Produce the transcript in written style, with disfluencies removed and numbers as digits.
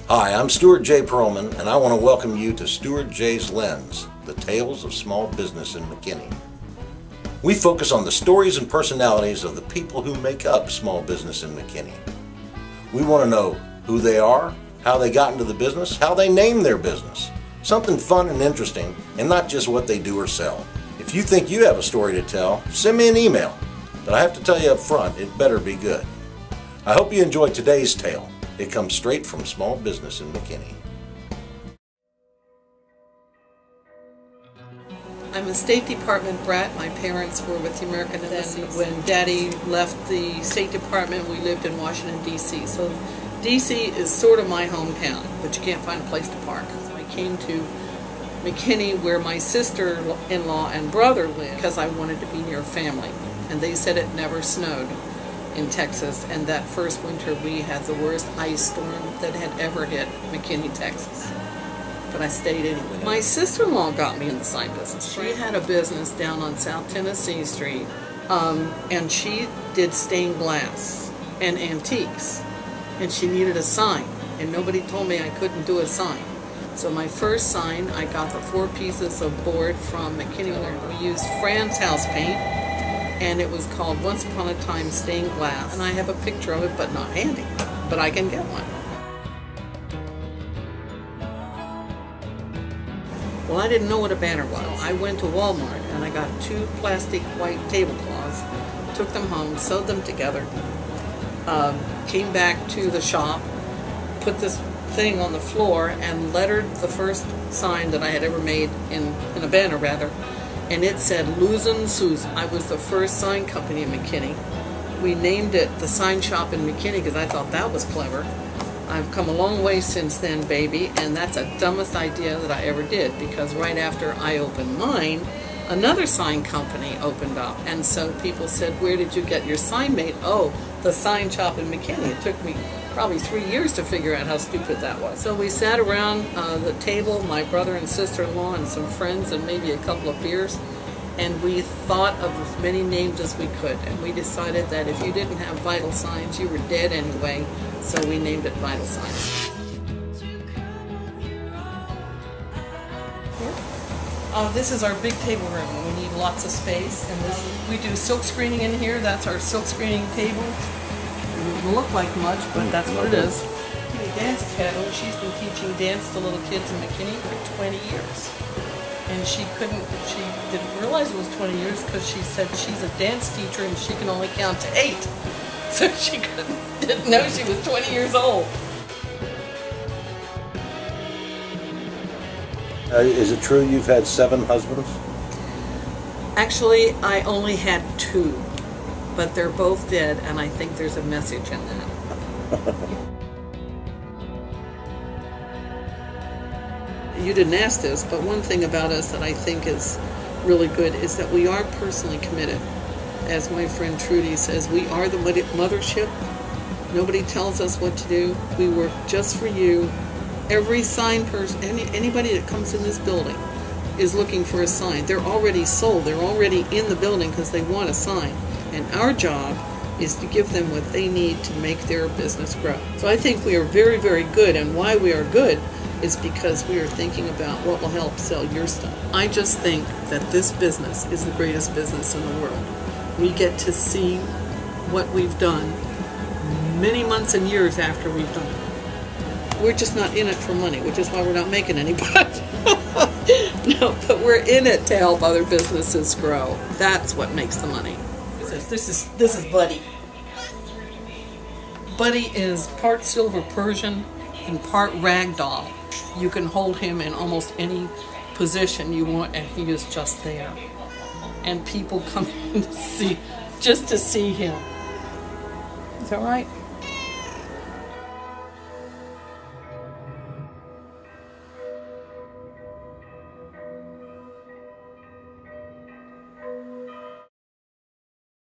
Hi, I'm Stuart J. Perlman, and I want to welcome you to Stuart J's Lens, the tales of small business in McKinney. We focus on the stories and personalities of the people who make up small business in McKinney. We want to know who they are, how they got into the business, how they named their business. Something fun and interesting, and not just what they do or sell. If you think you have a story to tell, send me an email. But I have to tell you up front, it better be good. I hope you enjoyed today's tale. It comes straight from small business in McKinney. I'm a State Department brat. My parents were with the American Embassy. When Daddy left the State Department, we lived in Washington, D.C. So D.C. is sort of my hometown, but you can't find a place to park. So I came to McKinney where my sister-in-law and brother lived because I wanted to be near family. And they said it never snowed in Texas, and that first winter we had the worst ice storm that had ever hit McKinney, Texas. But I stayed anyway. My sister-in-law got me in the sign business. She had a business down on South Tennessee Street, and she did stained glass and antiques, and she needed a sign, and nobody told me I couldn't do a sign. So my first sign, I got the 4 pieces of board from McKinney. We used Fran's house paint, and it was called Once Upon a Time Stained Glass. And I have a picture of it, but not handy. But I can get one. Well, I didn't know what a banner was. I went to Walmart and I got 2 plastic white tablecloths, took them home, sewed them together, came back to the shop, put this thing on the floor and lettered the first sign that I had ever made in a banner rather. And it said Losing Susan. I was the first sign company in McKinney. We named it the Sign Shop in McKinney because I thought that was clever. I've come a long way since then, baby, and that's the dumbest idea that I ever did, because right after I opened mine, another sign company opened up. And so people said, where did you get your sign made? Oh, the Sign Shop in McKinney. It took me probably 3 years to figure out how stupid that was. So we sat around the table, my brother and sister-in-law and some friends and maybe a couple of beers, and we thought of as many names as we could. And we decided that if you didn't have vital signs, you were dead anyway, so we named it Vital Signs. This is our big table room. We need lots of space, and we do silk screening in here. That's our silk screening table. It doesn't look like much, but that's what it is. McKinney Dance Academy, she's been teaching dance to little kids in McKinney for 20 years. And she didn't realize it was 20 years because she said she's a dance teacher and she can only count to 8. So she didn't know she was 20 years old. Is it true you've had 7 husbands? Actually, I only had 2. But they're both dead, and I think there's a message in that. You didn't ask this, but one thing about us that I think is really good is that we are personally committed. As my friend Trudy says, we are the mothership. Nobody tells us what to do. We work just for you. Every sign person, anybody that comes in this building is looking for a sign. They're already sold. They're already in the building because they want a sign. And our job is to give them what they need to make their business grow. So I think we are very, very good, and why we are good is because we are thinking about what will help sell your stuff. I just think that this business is the greatest business in the world. We get to see what we've done many months and years after we've done it. We're just not in it for money, which is why we're not making any, but no, but we're in it to help other businesses grow. That's what makes the money. This is Buddy. Buddy is part silver Persian and part ragdoll. You can hold him in almost any position you want, and he is just there. And people come in to see, just to see him. Is that right?